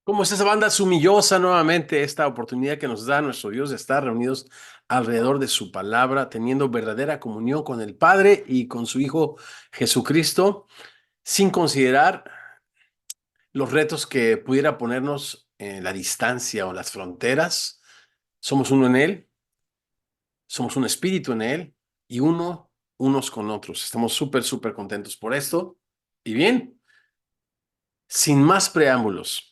¿Cómo está esa banda sumillosa nuevamente? Esta oportunidad que nos da nuestro Dios de estar reunidos alrededor de su palabra, teniendo verdadera comunión con el Padre y con su Hijo Jesucristo, sin considerar los retos que pudiera ponernos en la distancia o las fronteras. Somos uno en Él, somos un espíritu en Él y unos con otros. Estamos súper contentos por esto. Y bien, sin más preámbulos.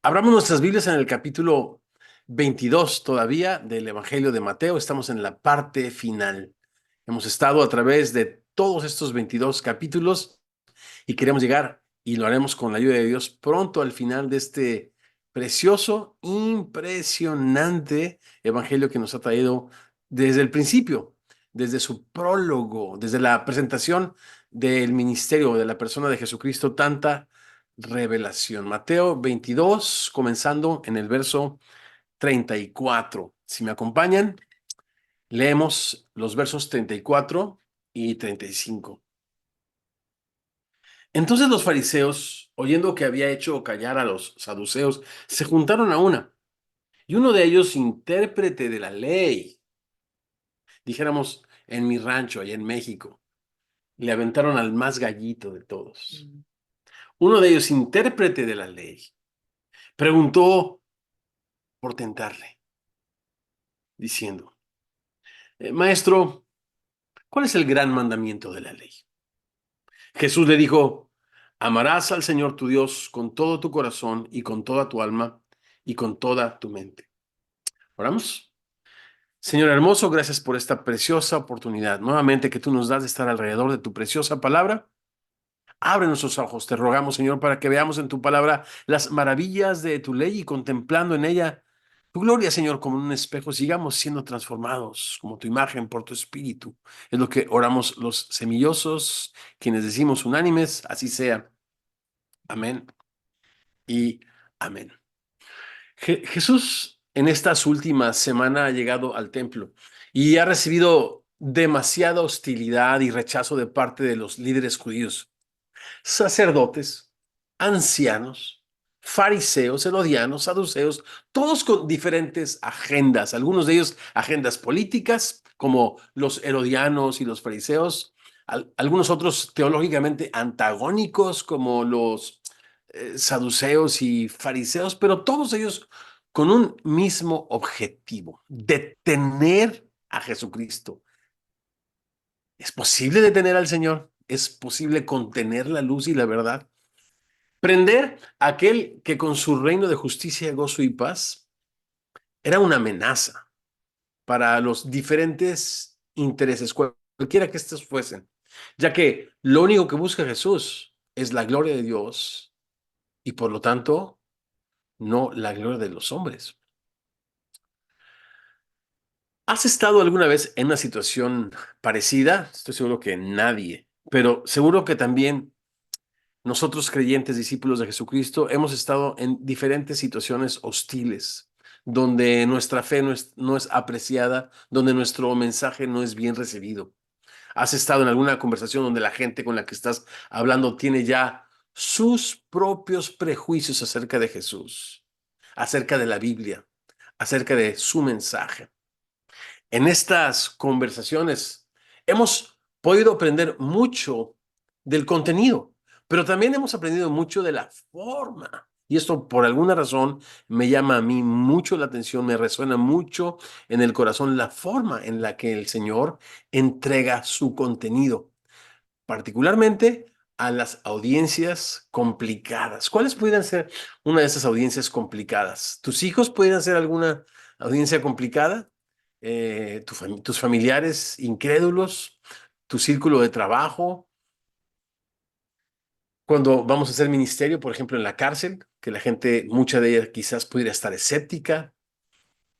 Abramos nuestras Biblias en el capítulo 22 todavía del Evangelio de Mateo. Estamos en la parte final. Hemos estado a través de todos estos 22 capítulos y queremos llegar, y lo haremos con la ayuda de Dios, pronto al final de este precioso, impresionante Evangelio que nos ha traído desde el principio, desde su prólogo, desde la presentación del ministerio de la persona de Jesucristo, tanta revelación. Mateo 22, comenzando en el verso 34. Si me acompañan, leemos los versos 34 y 35. Entonces los fariseos, oyendo que había hecho callar a los saduceos, se juntaron a una, y uno de ellos, intérprete de la ley, dijéramos en mi rancho, allá en México, le aventaron al más gallito de todos. Uno de ellos, intérprete de la ley, preguntó por tentarle, diciendo, Maestro, ¿cuál es el gran mandamiento de la ley? Jesús le dijo, amarás al Señor tu Dios con todo tu corazón y con toda tu alma y con toda tu mente. ¿Oramos? Señor hermoso, gracias por esta preciosa oportunidad nuevamente que tú nos das de estar alrededor de tu preciosa palabra. Abre nuestros ojos, te rogamos, Señor, para que veamos en tu palabra las maravillas de tu ley y contemplando en ella tu gloria, Señor, como en un espejo, sigamos siendo transformados como tu imagen por tu espíritu. Es lo que oramos los semillosos, quienes decimos unánimes, así sea. Amén y amén. Jesús en estas últimas semanas ha llegado al templo y ha recibido demasiada hostilidad y rechazo de parte de los líderes judíos, sacerdotes, ancianos, fariseos, herodianos, saduceos, todos con diferentes agendas, algunos de ellos agendas políticas, como los herodianos y los fariseos, algunos otros teológicamente antagónicos, como los saduceos y fariseos, pero todos ellos con un mismo objetivo: detener a Jesucristo. ¿Es posible detener al Señor? ¿Es posible contener la luz y la verdad? Prender a aquel que con su reino de justicia, gozo y paz era una amenaza para los diferentes intereses, cualquiera que estos fuesen, ya que lo único que busca Jesús es la gloria de Dios y por lo tanto no la gloria de los hombres. ¿Has estado alguna vez en una situación parecida? Estoy seguro que nadie, pero seguro que también nosotros, creyentes, discípulos de Jesucristo, hemos estado en diferentes situaciones hostiles, donde nuestra fe no es apreciada, donde nuestro mensaje no es bien recibido. ¿Has estado en alguna conversación donde la gente con la que estás hablando tiene ya sus propios prejuicios acerca de Jesús, acerca de la Biblia, acerca de su mensaje? En estas conversaciones hemos podido aprender mucho del contenido, pero también hemos aprendido mucho de la forma. Y esto por alguna razón me llama a mí mucho la atención, me resuena mucho en el corazón la forma en la que el Señor entrega su contenido, particularmente a las audiencias complicadas. ¿Cuáles pudieran ser una de esas audiencias complicadas? ¿Tus hijos pudieran ser alguna audiencia complicada? ¿Tus familiares incrédulos? ¿Tu círculo de trabajo? Cuando vamos a hacer ministerio, por ejemplo, en la cárcel, que la gente, mucha de ella quizás pudiera estar escéptica,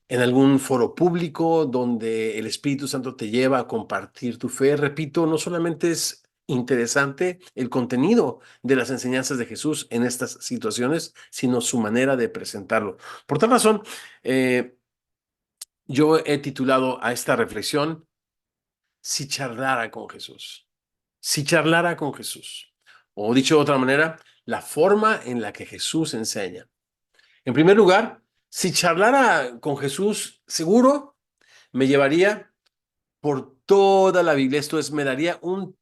en algún foro público donde el Espíritu Santo te lleva a compartir tu fe. Repito, no solamente es interesante el contenido de las enseñanzas de Jesús en estas situaciones, sino su manera de presentarlo. Por tal razón, eh, yo he titulado a esta reflexión, Si charlara con Jesús. Si charlara con Jesús. O dicho de otra manera, la forma en la que Jesús enseña. En primer lugar, si charlara con Jesús, seguro me llevaría por toda la Biblia. Esto es, me daría un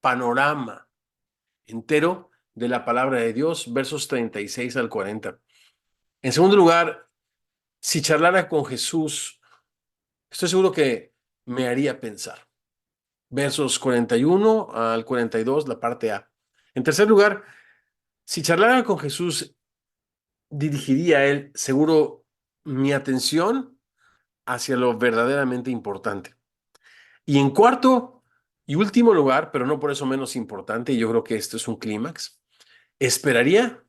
panorama entero de la palabra de Dios, versos 36 al 40. En segundo lugar, si charlara con Jesús, estoy seguro que me haría pensar. Versos 41 al 42, la parte A. En tercer lugar, si charlara con Jesús, dirigiría a él seguro mi atención hacia lo verdaderamente importante. Y en cuarto y último lugar, pero no por eso menos importante, y yo creo que esto es un clímax, esperaría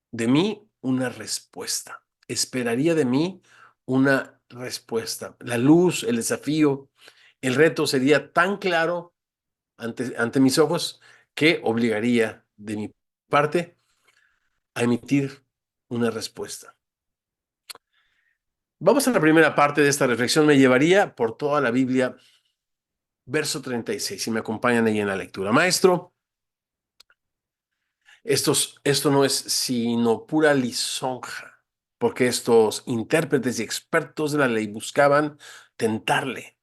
de mí una respuesta. Esperaría de mí una respuesta. La luz, el desafío, el reto sería tan claro ante mis ojos que obligaría de mi parte a emitir una respuesta. Vamos a la primera parte de esta reflexión. Me llevaría por toda la Biblia, verso 36, si me acompañan ahí en la lectura. Maestro, esto no es sino pura lisonja, porque estos intérpretes y expertos de la ley buscaban tentarle,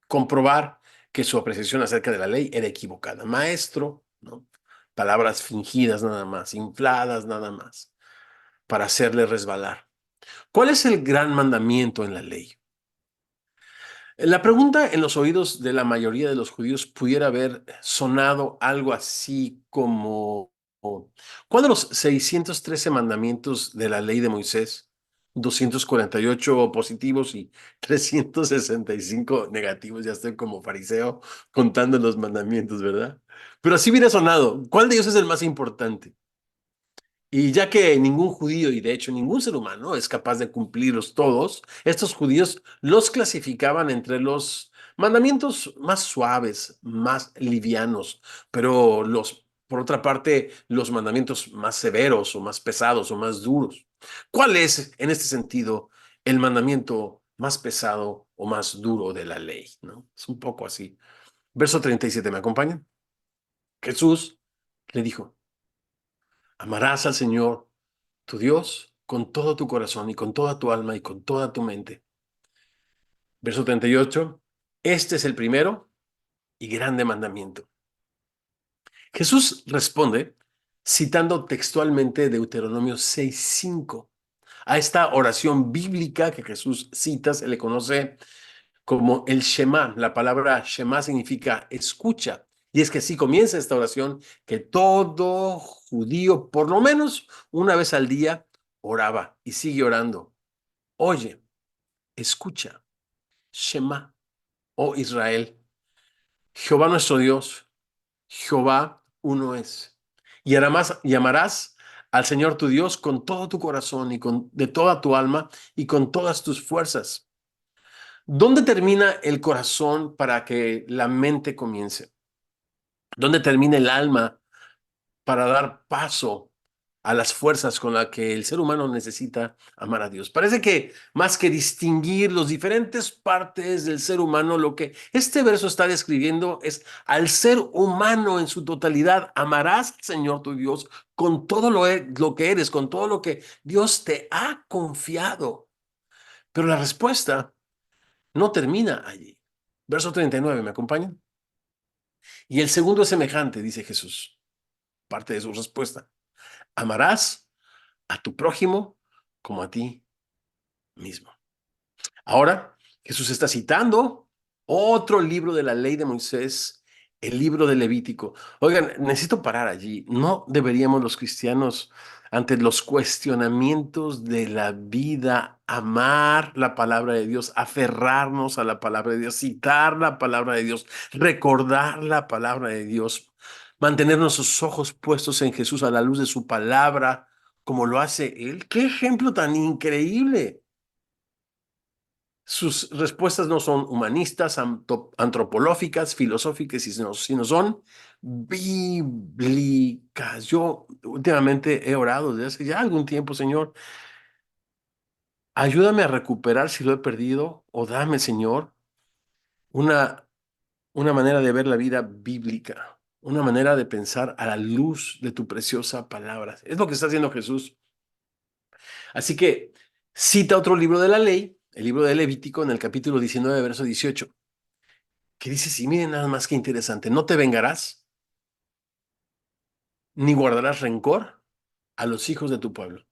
comprobar que su apreciación acerca de la ley era equivocada. Maestro, ¿no? Palabras fingidas nada más, infladas nada más, para hacerle resbalar. ¿Cuál es el gran mandamiento en la ley? La pregunta en los oídos de la mayoría de los judíos pudiera haber sonado algo así como, ¿cuál de los 613 mandamientos de la ley de Moisés, 248 positivos y 365 negativos? Ya estoy como fariseo contando los mandamientos, ¿verdad? Pero así hubiera sonado. ¿Cuál de ellos es el más importante? Y ya que ningún judío, y de hecho ningún ser humano, es capaz de cumplirlos todos, estos judíos los clasificaban entre los mandamientos más suaves, más livianos, pero por otra parte, los mandamientos más severos o más pesados o más duros. ¿Cuál es, en este sentido, el mandamiento más pesado o más duro de la ley? ¿No? Es un poco así. Verso 37, ¿me acompañan? Jesús le dijo: amarás al Señor tu Dios con todo tu corazón y con toda tu alma y con toda tu mente. Verso 38. Este es el primero y grande mandamiento. Jesús responde citando textualmente Deuteronomio 6:5. A esta oración bíblica que Jesús cita se le conoce como el Shema. La palabra Shema significa escucha. Y es que así comienza esta oración que todo judío, por lo menos una vez al día, oraba y sigue orando. Oye, escucha, Shema, oh Israel, Jehová nuestro Dios, Jehová uno es. Y llamarás al Señor tu Dios con todo tu corazón y de toda tu alma y con todas tus fuerzas. ¿Dónde termina el corazón para que la mente comience? ¿Dónde termina el alma para dar paso a las fuerzas con las que el ser humano necesita amar a Dios? Parece que más que distinguir las diferentes partes del ser humano, lo que este verso está describiendo es al ser humano en su totalidad. Amarás al Señor tu Dios con todo lo que eres, con todo lo que Dios te ha confiado. Pero la respuesta no termina allí. Verso 39, ¿me acompañan? Y el segundo es semejante, dice Jesús, parte de su respuesta. Amarás a tu prójimo como a ti mismo. Ahora, Jesús está citando otro libro de la ley de Moisés, el libro de Levítico. Oigan, necesito parar allí. ¿No deberíamos los cristianos, ante los cuestionamientos de la vida, amar la palabra de Dios, aferrarnos a la palabra de Dios, citar la palabra de Dios, recordar la palabra de Dios, mantener nuestros ojos puestos en Jesús a la luz de su palabra, como lo hace Él? ¡Qué ejemplo tan increíble! Sus respuestas no son humanistas, antropológicas, filosóficas, sino son bíblicas. Yo últimamente he orado desde hace ya algún tiempo: Señor, ayúdame a recuperar si lo he perdido, o dame, Señor, una, una manera de ver la vida bíblica, una manera de pensar a la luz de tu preciosa palabra. Es lo que está haciendo Jesús. Así que cita otro libro de la ley, el libro de Levítico, en el capítulo 19, verso 18, que dice, sí, miren nada más que interesante, no te vengarás ni guardarás rencor a los hijos de tu pueblo,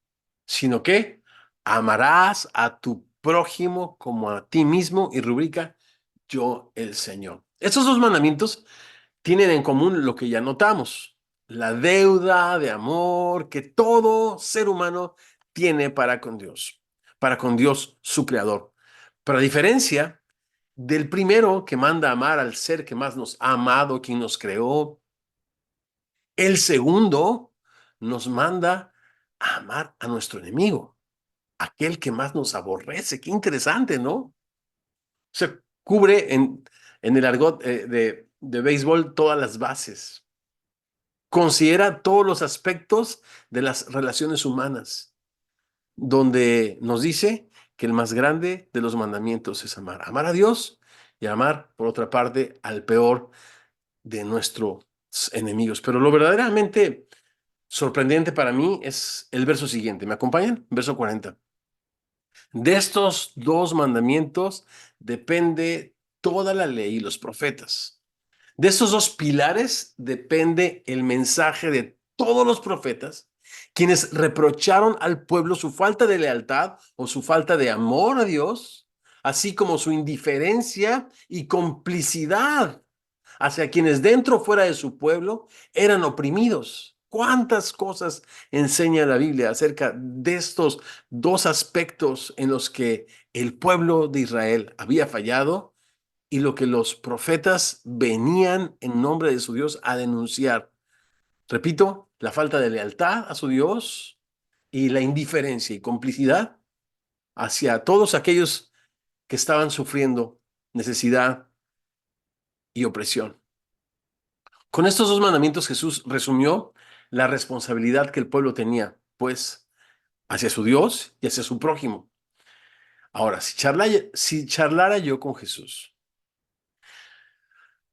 sino que amarás a tu prójimo como a ti mismo, y rubrica, yo el Señor. Estos dos mandamientos tienen en común lo que ya notamos, la deuda de amor que todo ser humano tiene para con Dios su creador. Pero a diferencia del primero que manda amar al ser que más nos ha amado, quien nos creó, el segundo nos manda a amar a nuestro enemigo, aquel que más nos aborrece. Qué interesante, ¿no? Se cubre en el argot de béisbol todas las bases. Considera todos los aspectos de las relaciones humanas, donde nos dice que el más grande de los mandamientos es amar. Amar a Dios y amar, por otra parte, al peor de nuestros enemigos. Pero lo verdaderamente sorprendente para mí es el verso siguiente. ¿Me acompañan? Verso 40. De estos dos mandamientos depende toda la ley y los profetas. De estos dos pilares depende el mensaje de todos los profetas, quienes reprocharon al pueblo su falta de lealtad o su falta de amor a Dios, así como su indiferencia y complicidad hacia quienes dentro o fuera de su pueblo eran oprimidos. ¿Cuántas cosas enseña la Biblia acerca de estos dos aspectos en los que el pueblo de Israel había fallado y lo que los profetas venían en nombre de su Dios a denunciar? Repito, la falta de lealtad a su Dios y la indiferencia y complicidad hacia todos aquellos que estaban sufriendo necesidad y opresión. Con estos dos mandamientos Jesús resumió la responsabilidad que el pueblo tenía, pues, hacia su Dios y hacia su prójimo. Ahora, si charlara yo con Jesús,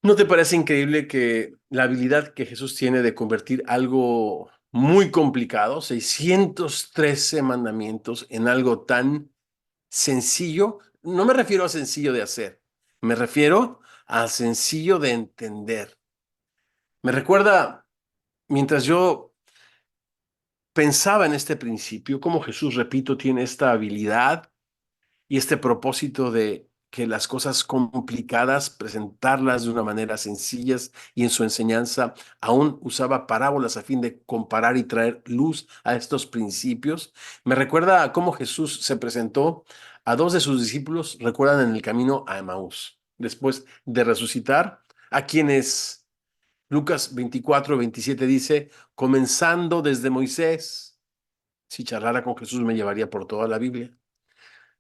¿no te parece increíble que la habilidad que Jesús tiene de convertir algo muy complicado, 613 mandamientos, en algo tan sencillo? No me refiero a sencillo de hacer, me refiero a sencillo de entender. Me recuerda, mientras yo pensaba en este principio, cómo Jesús, repito, tiene esta habilidad y este propósito de que las cosas complicadas, presentarlas de una manera sencillas, y en su enseñanza aún usaba parábolas a fin de comparar y traer luz a estos principios. Me recuerda a cómo Jesús se presentó a dos de sus discípulos, recuerdan, en el camino a Emaús, después de resucitar, a quienes Lucas 24, 27 dice, comenzando desde Moisés. Si charlara con Jesús me llevaría por toda la Biblia.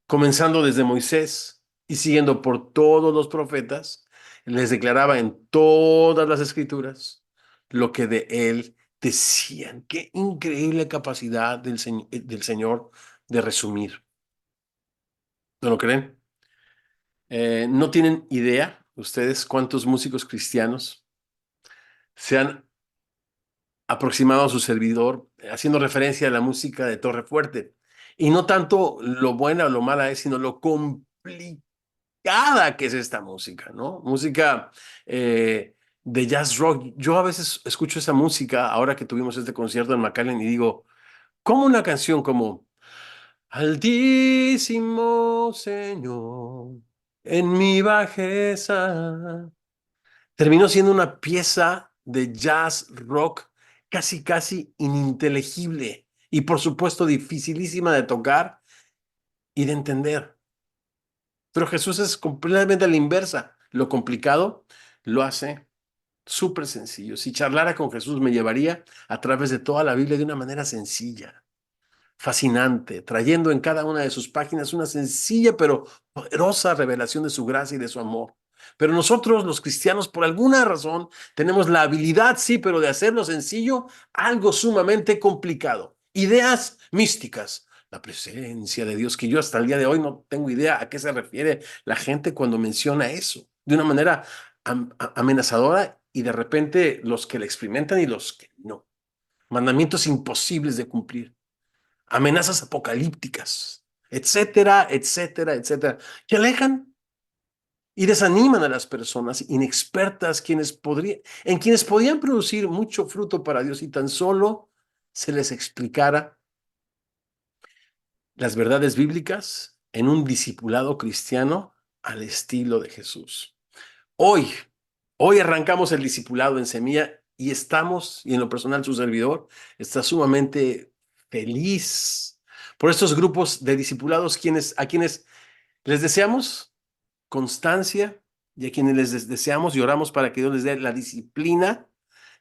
Comenzando desde Moisés y siguiendo por todos los profetas, les declaraba en todas las escrituras lo que de él decían. Qué increíble capacidad del Señor de resumir. ¿No lo creen? No tienen idea ustedes cuántos músicos cristianos se han aproximado a su servidor, haciendo referencia a la música de Torre Fuerte. Y no tanto lo buena o lo mala es, sino lo complicada que es esta música, ¿no? Música de jazz rock. Yo a veces escucho esa música ahora que tuvimos este concierto en McAllen y digo, ¿cómo una canción como Altísimo Señor, en mi bajeza, terminó siendo una pieza de jazz rock casi, casi ininteligible y por supuesto dificilísima de tocar y de entender? Pero Jesús es completamente a la inversa. Lo complicado lo hace súper sencillo. Si charlara con Jesús me llevaría a través de toda la Biblia de una manera sencilla, fascinante, trayendo en cada una de sus páginas una sencilla pero poderosa revelación de su gracia y de su amor. Pero nosotros, los cristianos, por alguna razón, tenemos la habilidad, sí, pero de hacerlo sencillo, algo sumamente complicado. Ideas místicas, la presencia de Dios, que yo hasta el día de hoy no tengo idea a qué se refiere la gente cuando menciona eso, de una manera amenazadora, y de repente los que la experimentan y los que no. Mandamientos imposibles de cumplir. amenazas apocalípticas, etcétera, etcétera, etcétera, que alejan y desaniman a las personas inexpertas en quienes podían producir mucho fruto para Dios y tan solo se les explicara las verdades bíblicas en un discipulado cristiano al estilo de Jesús. Hoy, hoy arrancamos el discipulado en Semilla y estamos, y en lo personal su servidor, está sumamente feliz por estos grupos de discipulados a quienes les deseamos constancia y a quienes les deseamos y oramos para que Dios les dé la disciplina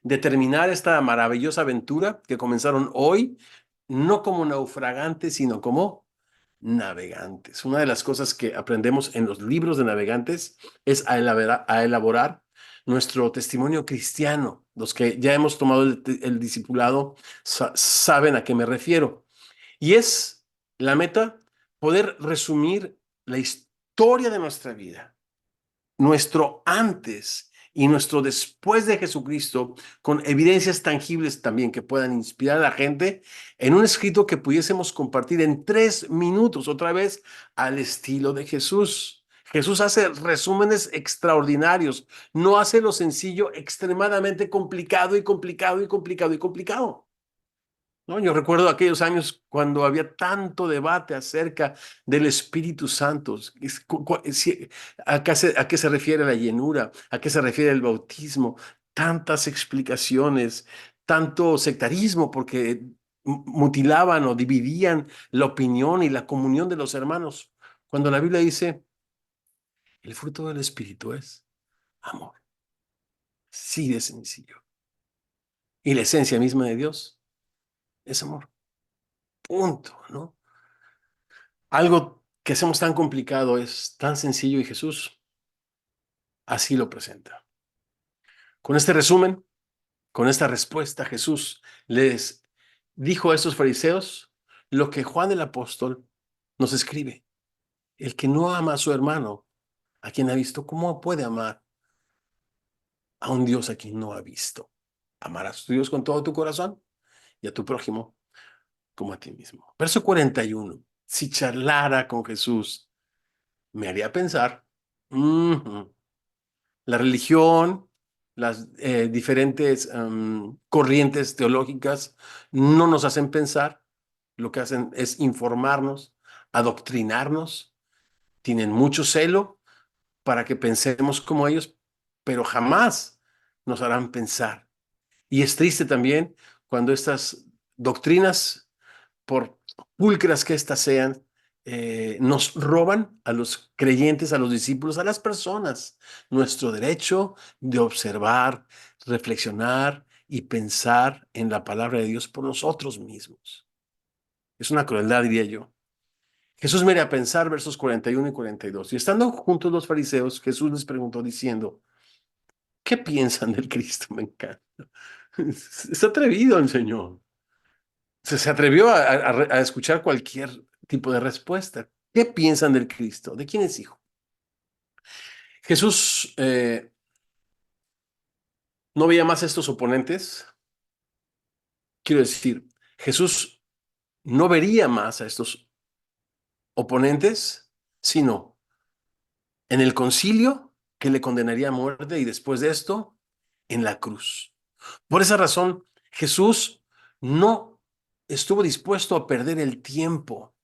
de terminar esta maravillosa aventura que comenzaron hoy, no como naufragantes, sino como navegantes. Una de las cosas que aprendemos en los libros de navegantes es a elaborar nuestro testimonio cristiano. Los que ya hemos tomado el discipulado saben a qué me refiero. Y es la meta poder resumir la historia de nuestra vida, nuestro antes y nuestro después de Jesucristo, con evidencias tangibles también que puedan inspirar a la gente en un escrito que pudiésemos compartir en 3 minutos, otra vez al estilo de Jesús. Jesús hace resúmenes extraordinarios, no hace lo sencillo extremadamente complicado y complicado y complicado y complicado. ¿No? Yo recuerdo aquellos años cuando había tanto debate acerca del Espíritu Santo. ¿A qué se refiere la llenura? ¿A qué se refiere el bautismo? Tantas explicaciones, tanto sectarismo, porque mutilaban o dividían la opinión y la comunión de los hermanos. Cuando la Biblia dice, el fruto del Espíritu es amor. Sí, de sencillo. Y la esencia misma de Dios es amor. Punto, ¿no? Algo que hacemos tan complicado es tan sencillo y Jesús así lo presenta. Con este resumen, con esta respuesta, Jesús les dijo a estos fariseos lo que Juan el apóstol nos escribe. El que no ama a su hermano, a quien ha visto, ¿cómo puede amar a un Dios a quien no ha visto? Amarás a tu Dios con todo tu corazón y a tu prójimo como a ti mismo. Verso 41. Si charlara con Jesús, me haría pensar, la religión, las diferentes corrientes teológicas no nos hacen pensar, lo que hacen es informarnos, adoctrinarnos, tienen mucho celo para que pensemos como ellos, pero jamás nos harán pensar. Y es triste también cuando estas doctrinas, por pulcras que éstas sean, nos roban a los creyentes, a los discípulos, a las personas, nuestro derecho de observar, reflexionar y pensar en la palabra de Dios por nosotros mismos. Es una crueldad, diría yo. Jesús me haría pensar versos 41 y 42. Y estando juntos los fariseos, Jesús les preguntó diciendo, ¿qué piensan del Cristo? Me encanta. Está atrevido el Señor. Se atrevió a escuchar cualquier tipo de respuesta. ¿Qué piensan del Cristo? ¿De quién es hijo? Jesús no veía más a estos oponentes. Quiero decir, Jesús no vería más a estos oponentes, sino en el concilio que le condenaría a muerte y después de esto, en la cruz. Por esa razón, Jesús no estuvo dispuesto a perder el tiempo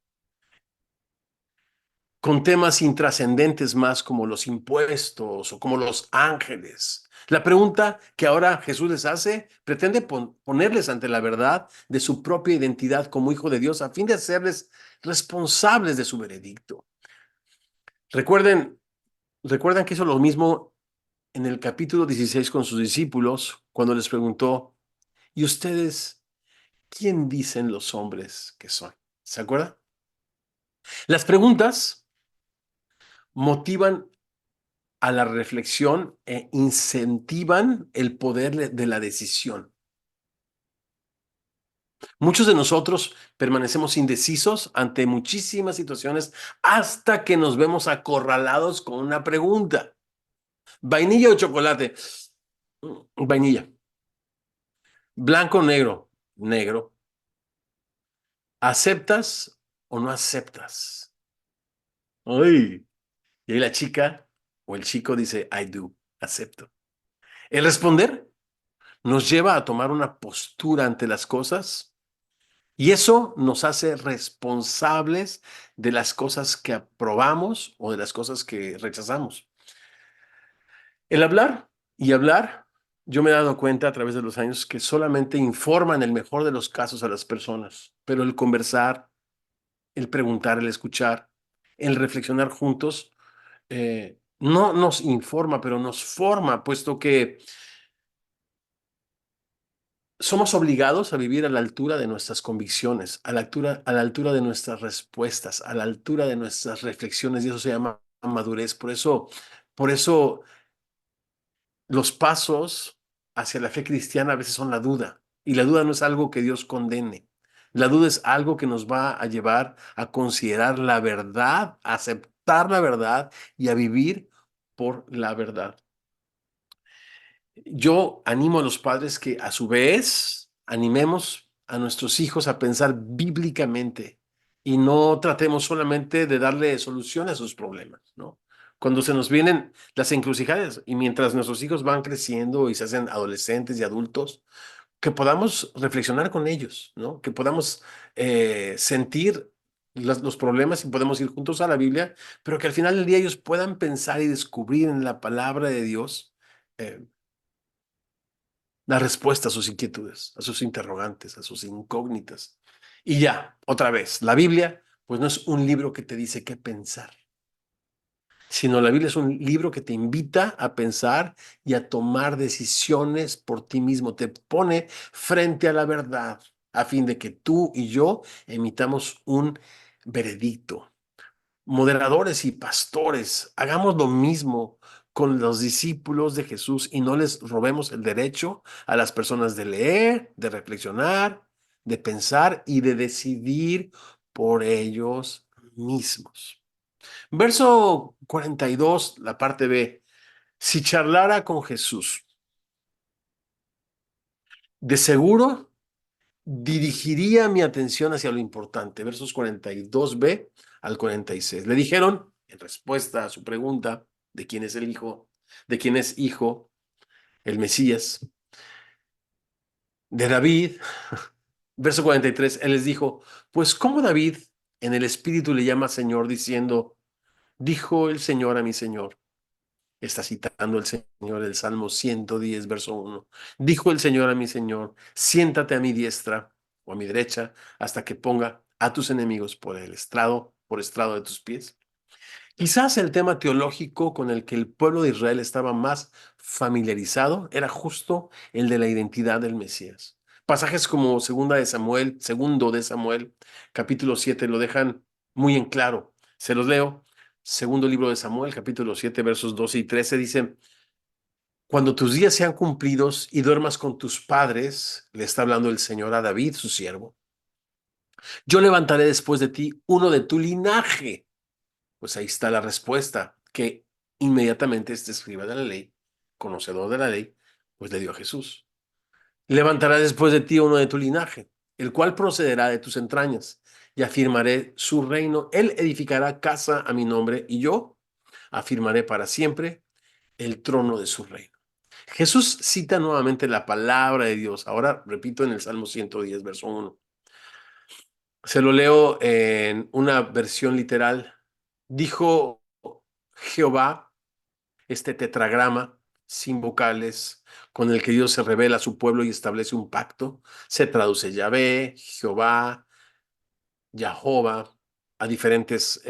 con temas intrascendentes más como los impuestos o como los ángeles. La pregunta que ahora Jesús les hace pretende ponerles ante la verdad de su propia identidad como hijo de Dios a fin de hacerles responsables de su veredicto. Recuerden, recuerdan que hizo lo mismo en el capítulo 16 con sus discípulos cuando les preguntó, ¿y ustedes quién dicen los hombres que son? ¿Se acuerdan? Las preguntas motivan a la reflexión e incentivan el poder de la decisión. Muchos de nosotros permanecemos indecisos ante muchísimas situaciones hasta que nos vemos acorralados con una pregunta. ¿Vainilla o chocolate? Vainilla. ¿Blanco o negro? Negro. ¿Aceptas o no aceptas? Ay. Y ahí la chica o el chico dice, I do, acepto. El responder nos lleva a tomar una postura ante las cosas y eso nos hace responsables de las cosas que aprobamos o de las cosas que rechazamos. El hablar y hablar, yo me he dado cuenta a través de los años que solamente informa en el mejor de los casos a las personas, pero el conversar, el preguntar, el escuchar, el reflexionar juntos, no nos informa, pero nos forma, puesto que somos obligados a vivir a la altura de nuestras convicciones, a la altura de nuestras respuestas, a la altura de nuestras reflexiones, y eso se llama madurez. Por eso los pasos hacia la fe cristiana a veces son la duda, y la duda no es algo que Dios condene. La duda es algo que nos va a llevar a considerar la verdad, a aceptar la verdad y a vivir por la verdad. Yo animo a los padres que a su vez animemos a nuestros hijos a pensar bíblicamente y no tratemos solamente de darle solución a sus problemas, ¿no? Cuando se nos vienen las encrucijadas y mientras nuestros hijos van creciendo y se hacen adolescentes y adultos, que podamos reflexionar con ellos, ¿no? Que podamos sentir los problemas y podemos ir juntos a la Biblia, pero que al final del día ellos puedan pensar y descubrir en la palabra de Dios eh, la respuesta a sus inquietudes, a sus interrogantes, a sus incógnitas. Y ya, otra vez, la Biblia, pues no es un libro que te dice qué pensar, sino la Biblia es un libro que te invita a pensar y a tomar decisiones por ti mismo, te pone frente a la verdad a fin de que tú y yo emitamos un veredicto. Moderadores y pastores, hagamos lo mismo con los discípulos de Jesús y no les robemos el derecho a las personas de leer, de reflexionar, de pensar y de decidir por ellos mismos. Verso 42, la parte B. Si charlara con Jesús, de seguro dirigiría mi atención hacia lo importante. Versos 42b al 46. Le dijeron, en respuesta a su pregunta de quién es el hijo, de quién es hijo, el Mesías, de David, verso 43, él les dijo, pues ¿cómo David en el espíritu le llama Señor diciendo, dijo el Señor a mi Señor? Está citando el Señor el Salmo 110, verso 1. Dijo el Señor a mi Señor, siéntate a mi diestra o a mi derecha hasta que ponga a tus enemigos por estrado de tus pies. Quizás el tema teológico con el que el pueblo de Israel estaba más familiarizado era justo el de la identidad del Mesías. Pasajes como segundo de Samuel, capítulo 7 lo dejan muy en claro. Se los leo. Segundo libro de Samuel, capítulo 7 versos 12 y 13 dice, cuando tus días sean cumplidos y duermas con tus padres, le está hablando el Señor a David, su siervo, yo levantaré después de ti uno de tu linaje. Pues ahí está la respuesta que inmediatamente este escriba de la ley, conocedor de la ley, pues le dio a Jesús. Levantará después de ti uno de tu linaje, el cual procederá de tus entrañas, y afirmaré su reino. Él edificará casa a mi nombre, y yo afirmaré para siempre el trono de su reino. Jesús cita nuevamente la palabra de Dios. Ahora, repito, en el Salmo 110, verso 1. Se lo leo en una versión literal. Dijo Jehová, este tetragrama sin vocales con el que Dios se revela a su pueblo y establece un pacto, se traduce Yahvé, Jehová, Jehová a diferentes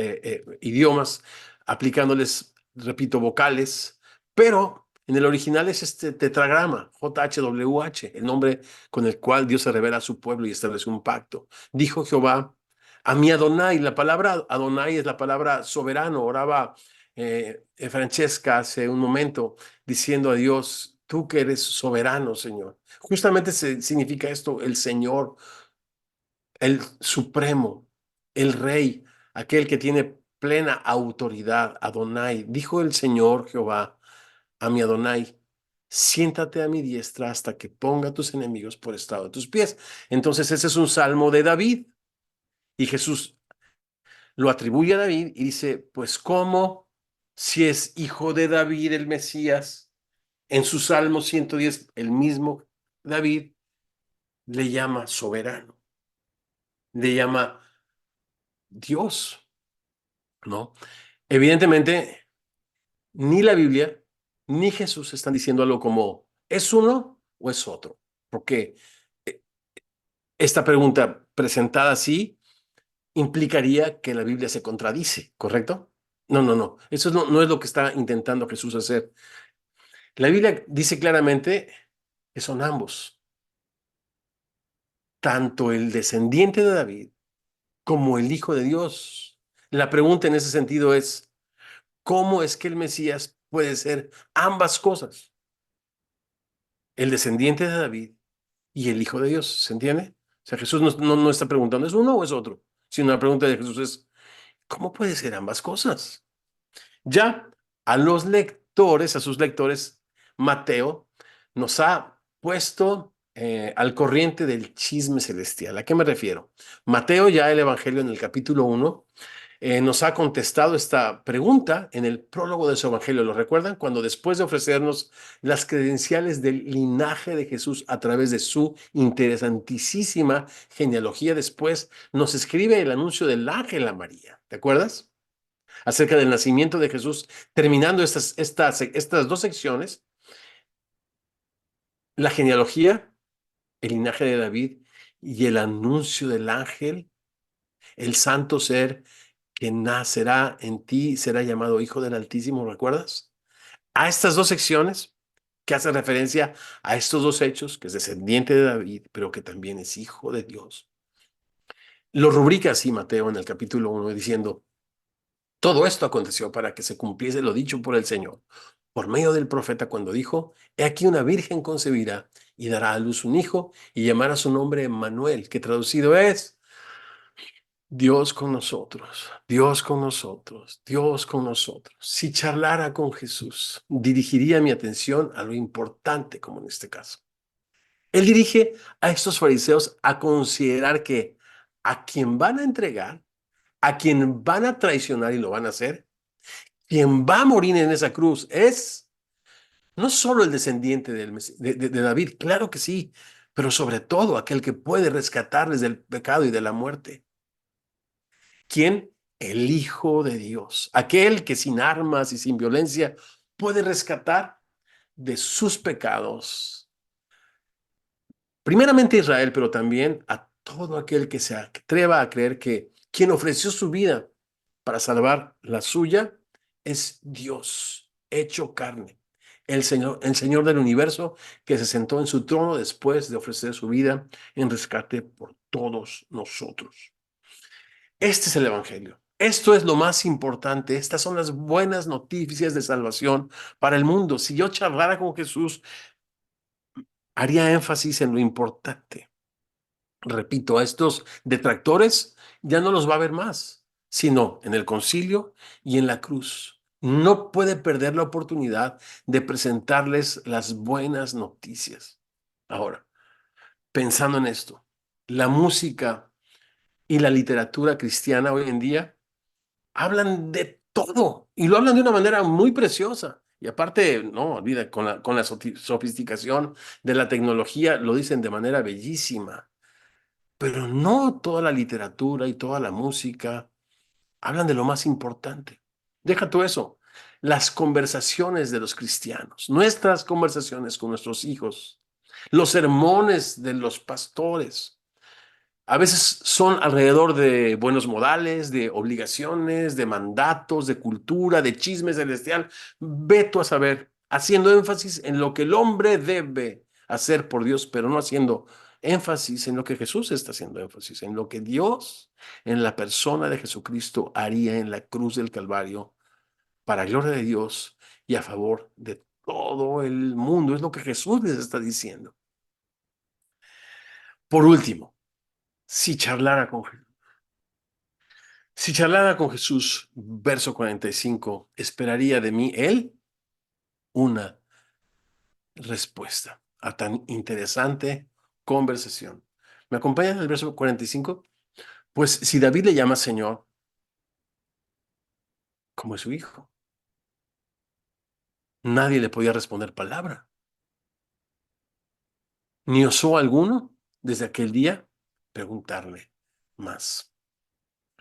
idiomas, aplicándoles, repito, vocales, pero en el original es este tetragrama, JHWH, el nombre con el cual Dios se revela a su pueblo y establece un pacto. Dijo Jehová a mi Adonai, la palabra Adonai es la palabra soberano, oraba Francesca hace un momento diciendo a Dios, tú que eres soberano, Señor. Justamente significa esto, el Señor, el supremo, el rey, aquel que tiene plena autoridad, Adonai. Dijo el Señor Jehová a mi Adonai, siéntate a mi diestra hasta que ponga a tus enemigos por estrado de tus pies. Entonces ese es un salmo de David. Y Jesús lo atribuye a David y dice, pues ¿cómo si es hijo de David el Mesías? En su Salmo 110, el mismo David le llama soberano, le llama Dios, ¿no? Evidentemente, ni la Biblia ni Jesús están diciendo algo como, ¿es uno o es otro? Porque eh, esta pregunta presentada así implicaría que la Biblia se contradice, ¿correcto? No, no, no. Eso no es lo que está intentando Jesús hacer. La Biblia dice claramente que son ambos, tanto el descendiente de David como el Hijo de Dios. La pregunta en ese sentido es, ¿cómo es que el Mesías puede ser ambas cosas? El descendiente de David y el Hijo de Dios, ¿se entiende? O sea, Jesús no está preguntando, ¿es uno o es otro? Sino la pregunta de Jesús es, ¿cómo puede ser ambas cosas? Ya a los lectores, a sus lectores, Mateo nos ha puesto al corriente del chisme celestial. ¿A qué me refiero? Mateo, ya el Evangelio en el capítulo 1, nos ha contestado esta pregunta en el prólogo de su Evangelio. ¿Lo recuerdan? Cuando después de ofrecernos las credenciales del linaje de Jesús a través de su interesantísima genealogía, después nos escribe el anuncio del ángel a María. ¿Te acuerdas? Acerca del nacimiento de Jesús, terminando estas dos secciones, la genealogía, el linaje de David y el anuncio del ángel, el santo ser que nacerá en ti será llamado Hijo del Altísimo, ¿recuerdas? A estas dos secciones que hacen referencia a estos dos hechos, que es descendiente de David, pero que también es hijo de Dios. Lo rubrica así Mateo en el capítulo 1 diciendo, todo esto aconteció para que se cumpliese lo dicho por el Señor, por medio del profeta cuando dijo, he aquí una virgen concebirá y dará a luz un hijo y llamará su nombre Emmanuel, que traducido es Dios con nosotros, Dios con nosotros, Dios con nosotros. Si charlara con Jesús, dirigiría mi atención a lo importante, como en este caso. Él dirige a estos fariseos a considerar que a quien van a entregar, a quien van a traicionar y lo van a hacer, quien va a morir en esa cruz es no solo el descendiente de David, claro que sí, pero sobre todo aquel que puede rescatarles del pecado y de la muerte. ¿Quién? El Hijo de Dios, aquel que sin armas y sin violencia puede rescatar de sus pecados, primeramente a Israel, pero también a todo aquel que se atreva a creer que quien ofreció su vida para salvar la suya es Dios hecho carne, el Señor del universo que se sentó en su trono después de ofrecer su vida en rescate por todos nosotros. Este es el Evangelio. Esto es lo más importante. Estas son las buenas noticias de salvación para el mundo. Si yo charlara con Jesús, haría énfasis en lo importante. Repito, a estos detractores ya no los va a ver más, sino en el concilio y en la cruz. No puede perder la oportunidad de presentarles las buenas noticias. Ahora, pensando en esto, la música y la literatura cristiana hoy en día hablan de todo y lo hablan de una manera muy preciosa. Y aparte, no, olvida, con la sofisticación de la tecnología lo dicen de manera bellísima. Pero no toda la literatura y toda la música hablan de lo más importante. Deja tú eso. Las conversaciones de los cristianos, nuestras conversaciones con nuestros hijos, los sermones de los pastores, a veces son alrededor de buenos modales, de obligaciones, de mandatos, de cultura, de chisme celestial. Ve tú a saber, haciendo énfasis en lo que el hombre debe hacer por Dios, pero no haciendo énfasis en lo que Jesús está haciendo énfasis, en lo que Dios, en la persona de Jesucristo, haría en la cruz del Calvario para gloria de Dios y a favor de todo el mundo. Es lo que Jesús les está diciendo. Por último, si charlara con Si charlara con Jesús, verso 45, esperaría de mí él una respuesta a tan interesante conversación. ¿Me acompañan en el verso 45? Pues si David le llama Señor, como es su hijo, nadie le podía responder palabra, ni osó alguno desde aquel día preguntarle más.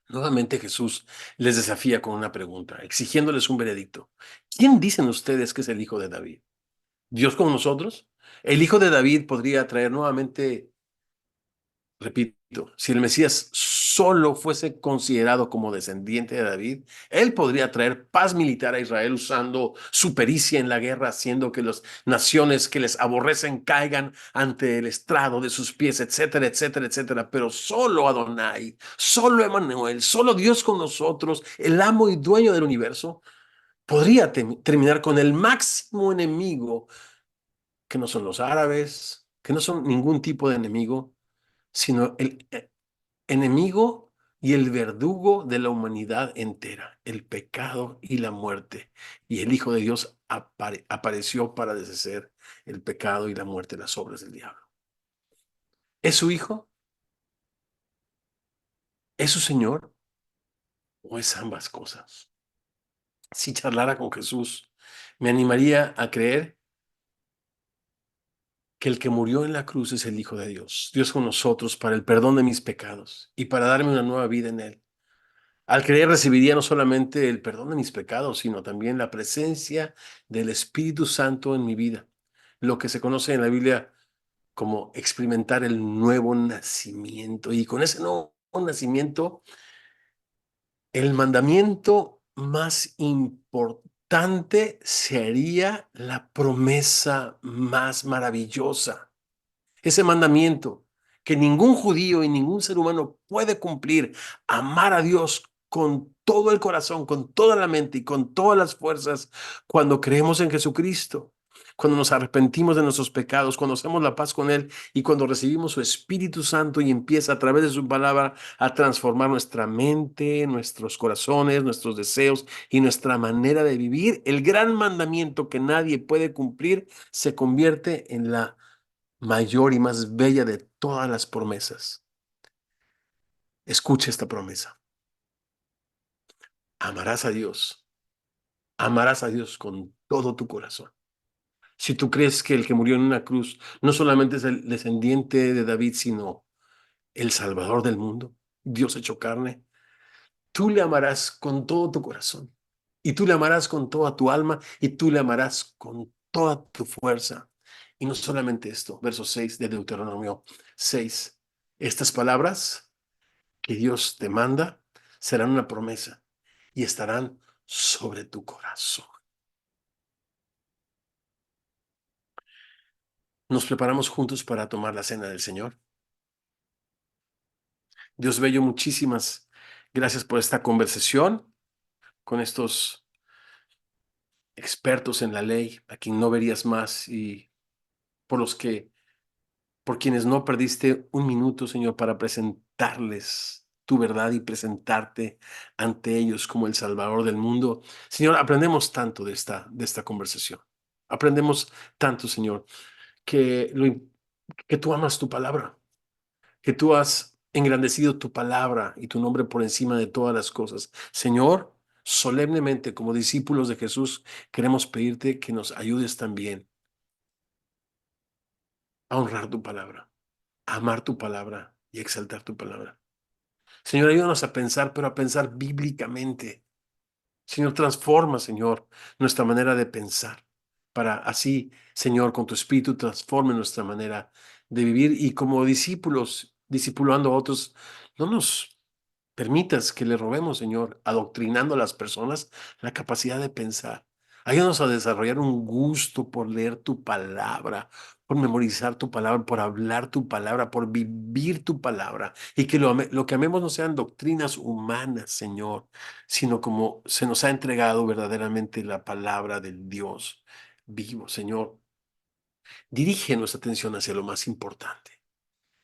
Nuevamente Jesús les desafía con una pregunta, exigiéndoles un veredicto. ¿Quién dicen ustedes que es el hijo de David? ¿Dios con nosotros? El hijo de David podría traer nuevamente. Repito, si el Mesías solo fuese considerado como descendiente de David, él podría traer paz militar a Israel usando su pericia en la guerra, haciendo que las naciones que les aborrecen caigan ante el estrado de sus pies, etcétera, etcétera, etcétera. Pero solo Adonai, solo Emmanuel, solo Dios con nosotros, el amo y dueño del universo, podría terminar con el máximo enemigo, que no son los árabes, que no son ningún tipo de enemigo, sino el enemigo y el verdugo de la humanidad entera, el pecado y la muerte. Y el Hijo de Dios apareció para deshacer el pecado y la muerte, las obras del diablo. ¿Es su Hijo? ¿Es su Señor? ¿O es ambas cosas? Si charlara con Jesús, me animaría a creer que el que murió en la cruz es el Hijo de Dios, Dios con nosotros para el perdón de mis pecados y para darme una nueva vida en Él. Al creer recibiría no solamente el perdón de mis pecados, sino también la presencia del Espíritu Santo en mi vida, lo que se conoce en la Biblia como experimentar el nuevo nacimiento. Y con ese nuevo nacimiento, el mandamiento más importante sería la promesa más maravillosa. Ese mandamiento que ningún judío y ningún ser humano puede cumplir, amar a Dios con todo el corazón, con toda la mente y con todas las fuerzas cuando creemos en Jesucristo, cuando nos arrepentimos de nuestros pecados, cuando hacemos la paz con Él y cuando recibimos su Espíritu Santo y empieza a través de su palabra a transformar nuestra mente, nuestros corazones, nuestros deseos y nuestra manera de vivir. El gran mandamiento que nadie puede cumplir se convierte en la mayor y más bella de todas las promesas. Escucha esta promesa. Amarás a Dios. Amarás a Dios con todo tu corazón. Si tú crees que el que murió en una cruz no solamente es el descendiente de David, sino el Salvador del mundo, Dios hecho carne, tú le amarás con todo tu corazón. Y tú le amarás con toda tu alma y tú le amarás con toda tu fuerza. Y no solamente esto, verso 6 de Deuteronomio 6. Estas palabras que Dios te manda serán una promesa y estarán sobre tu corazón. Nos preparamos juntos para tomar la cena del Señor. Dios bello, muchísimas gracias por esta conversación con estos expertos en la ley, a quien no verías más y por los que, por quienes no perdiste un minuto, Señor, para presentarles tu verdad y presentarte ante ellos como el Salvador del mundo. Señor, aprendemos tanto de esta conversación. Aprendemos tanto, Señor, que, que tú amas tu palabra, que tú has engrandecido tu palabra y tu nombre por encima de todas las cosas. Señor, solemnemente, como discípulos de Jesús, queremos pedirte que nos ayudes también a honrar tu palabra, a amar tu palabra y exaltar tu palabra. Señor, ayúdanos a pensar, pero a pensar bíblicamente. Señor, transforma, Señor, nuestra manera de pensar, para así, Señor, con tu Espíritu transforme nuestra manera de vivir y como discípulos, discipulando a otros, no nos permitas que le robemos, Señor, adoctrinando a las personas la capacidad de pensar. Ayúdanos a desarrollar un gusto por leer tu palabra, por memorizar tu palabra, por hablar tu palabra, por vivir tu palabra. Y que lo que amemos no sean doctrinas humanas, Señor, sino como se nos ha entregado verdaderamente la palabra del Dios vivo, Señor. Dirige nuestra atención hacia lo más importante.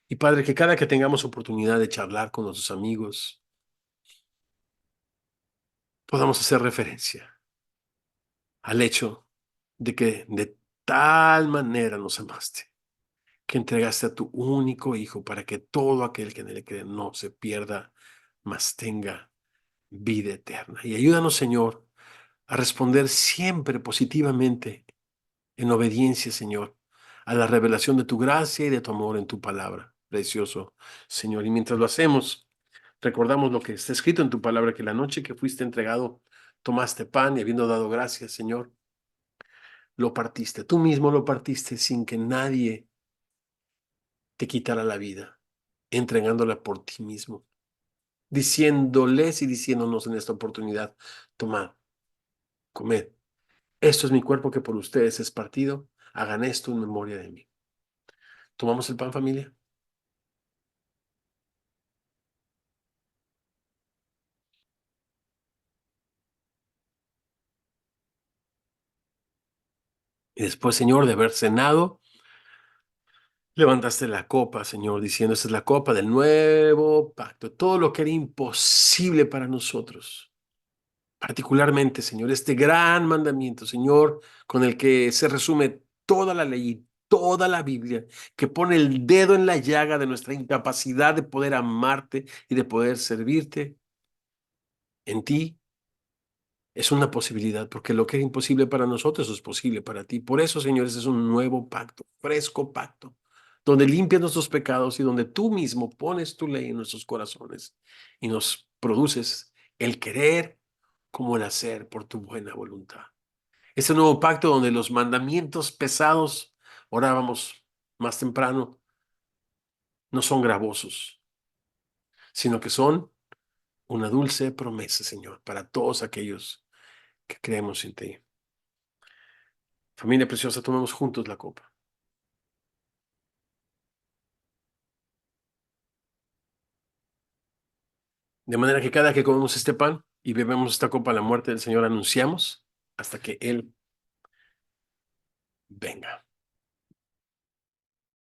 Y Padre, que cada que tengamos oportunidad de charlar con nuestros amigos, podamos hacer referencia al hecho de que de tal manera nos amaste, que entregaste a tu único Hijo para que todo aquel que en él cree no se pierda, mas tenga vida eterna. Y ayúdanos, Señor, a responder siempre positivamente en obediencia, Señor, a la revelación de tu gracia y de tu amor en tu palabra, precioso Señor. Y mientras lo hacemos, recordamos lo que está escrito en tu palabra, que la noche que fuiste entregado, tomaste pan y habiendo dado gracias, Señor, lo partiste. Tú mismo lo partiste sin que nadie te quitara la vida, entregándola por ti mismo, diciéndoles y diciéndonos en esta oportunidad, tomad, comed. Esto es mi cuerpo que por ustedes es partido. Hagan esto en memoria de mí. ¿Tomamos el pan, familia? Y después, Señor, de haber cenado, levantaste la copa, Señor, diciendo, esta es la copa del nuevo pacto. Todo lo que era imposible para nosotros, particularmente, Señor, este gran mandamiento, Señor, con el que se resume toda la ley y toda la Biblia, que pone el dedo en la llaga de nuestra incapacidad de poder amarte y de poder servirte en ti. Es una posibilidad, porque lo que es imposible para nosotros es posible para ti. Por eso, señores, es un nuevo pacto, fresco pacto, donde limpias nuestros pecados y donde tú mismo pones tu ley en nuestros corazones y nos produces el querer como el hacer por tu buena voluntad. Este nuevo pacto donde los mandamientos pesados, orábamos más temprano, no son gravosos, sino que son una dulce promesa, Señor, para todos aquellos que creemos en ti. Familia preciosa, tomemos juntos la copa. De manera que cada que comemos este pan y bebemos esta copa, la muerte del Señor anunciamos hasta que Él venga.